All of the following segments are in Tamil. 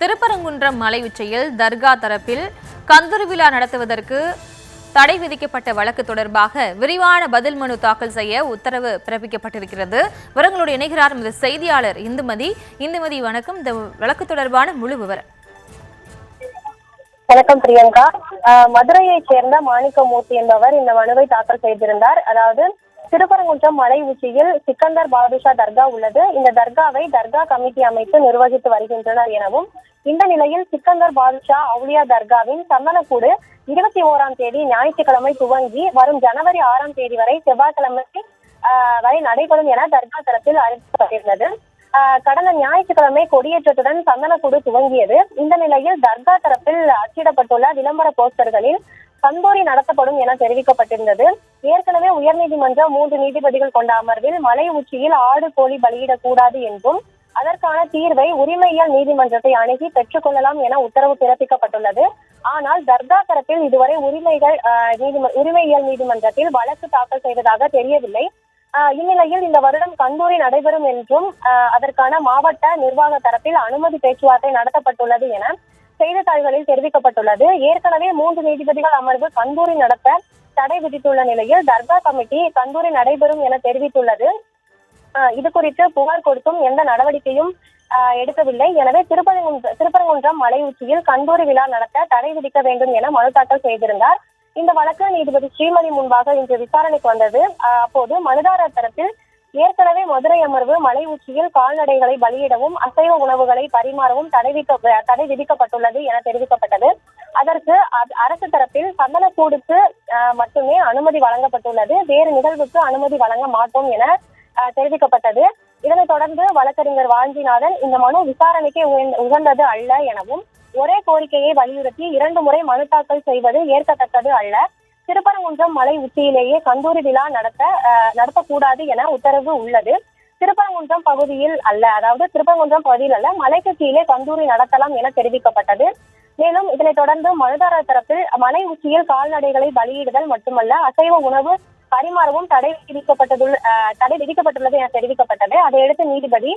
திருப்பரங்குன்றம் மலை உச்சியில் தர்கா தரப்பில் கந்தூரி விழா நடத்துவதற்கு தடை விதிக்கப்பட்ட வழக்கு தொடர்பாக விரிவான பதில் மனு தாக்கல் செய்ய உத்தரவு பிறப்பிக்கப்பட்டிருக்கிறது. விவரங்களோடு இணைகிறார் இந்த செய்தியாளர் இந்துமதி. வணக்கம். இந்த வழக்கு தொடர்பான முழு விவரம். வணக்கம் பிரியங்கா. மதுரையை சேர்ந்த மாணிக்கமூர்த்தி என்பவர் இந்த மனுவை தாக்கல் செய்திருந்தார். அதாவது திருப்பரங்குன்றம் மலை உச்சியில் சிக்கந்தர் பாதுஷா தர்கா உள்ளது. இந்த தர்காவை தர்கா கமிட்டி அமைத்து நிர்வகித்து வருகின்றனர் எனவும், இந்த நிலையில் சிக்கந்தர் பாதுஷா அவுலியா தர்காவின் சந்தனக்கூடு 21ஆம் தேதி ஞாயிற்றுக்கிழமை துவங்கி வரும் ஜனவரி 6ஆம் தேதி வரை செவ்வாய்க்கிழமை வரை நடைபெறும் என தர்கா தரப்பில் அறிவிக்கப்பட்டிருந்தது. கடந்த ஞாயிற்றுக்கிழமை கொடியேற்றத்துடன் சந்தனக்கூடு துவங்கியது. இந்த நிலையில் தர்கா தரப்பில் அச்சிடப்பட்டுள்ள விளம்பர போஸ்டர்களில் கந்தூரி நடத்தப்படும் என தெரிவிக்கப்பட்டிருந்தது. ஏற்கனவே உயர்நீதிமன்றம் 3 நீதிபதிகள் கொண்ட அமர்வில் மலை உச்சியில் ஆடு கோழி பலியிடக்கூடாது என்றும், அதற்கான தீர்வை உரிமையியல் நீதிமன்றத்தை அணுகி பெற்றுக் கொள்ளலாம் என உத்தரவு பிறப்பிக்கப்பட்டுள்ளது. ஆனால் தர்கா தரப்பில் இதுவரை உரிமையியல் நீதிமன்றத்தில் வழக்கு தாக்கல் செய்ததாக தெரியவில்லை. இந்நிலையில் இந்த வருடம் கந்தூரி நடைபெறும் என்றும், அதற்கான மாவட்ட நிர்வாக தரப்பில் அனுமதி பேச்சுவார்த்தை நடத்தப்பட்டுள்ளது என செய்தித்தாள்களில் தெரிவிக்கப்பட்டுள்ளது. ஏற்கனவே 3 நீதிபதிகள் அமர்வு கந்தூரி நடத்த தடை விதித்துள்ள நிலையில் தர்கா கமிட்டி கந்தூரி நடைபெறும் என தெரிவித்துள்ளது. இது குறித்து புகார் கொடுத்தும் எந்த நடவடிக்கையும் எடுக்கவில்லை. எனவே திருப்பரங்குன்றம் மலை உச்சியில் கந்தூரி விழா நடத்த தடை விதிக்க வேண்டும் என மனு தாக்கல் செய்திருந்தார். இந்த வழக்கு நீதிபதி ஸ்ரீமதி முன்பாக இன்று விசாரணைக்கு வந்தது. அப்போது மனுதாரர் தரப்பில் ஏற்கனவே மதுரை அமர்வு மலை உச்சியில் கால்நடைகளை பலியிடவும் அசைவ உணவுகளை பரிமாறவும் தடை விதிக்கப்பட்டுள்ளது என தெரிவிக்கப்பட்டது. அதற்கு அரசு தரப்பில் சந்தனக்கூடுக்கு மட்டுமே அனுமதி வழங்கப்பட்டுள்ளது, வேறு நிகழ்வுக்கு அனுமதி வழங்க மாட்டோம் என தெரிவிக்கப்பட்டது. இதனைத் தொடர்ந்து வழக்கறிஞர் வாஞ்சிநாதன் இந்த மனு விசாரணைக்கு உகந்தது அல்ல எனவும், ஒரே கோரிக்கையை வலியுறுத்தி 2 முறை மனு தாக்கல் செய்வது ஏற்கத்தக்கது அல்ல, திருப்பரங்குன்றம் மலை உச்சியிலேயே கந்தூரி விழா நடத்தக்கூடாது என உத்தரவு உள்ளது. திருப்பரங்குன்றம் பகுதியில் அல்ல, மலைக்கு கீழே கந்தூரி நடத்தலாம் என தெரிவிக்கப்பட்டது. மேலும் இதனைத் தொடர்ந்து மனுதாரர் தரப்பில் மலை உச்சியில் கால்நடைகளை பலியிடுதல் மட்டுமல்ல, அசைவ உணவு பரிமாறவும் தடை விதிக்கப்பட்டுள்ளது என தெரிவிக்கப்பட்டது. அதையடுத்து நீதிபதி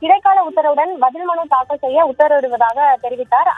இடைக்கால உத்தரவுடன் பதில் மனு தாக்கல் செய்ய உத்தரவிடுவதாக தெரிவித்தார்.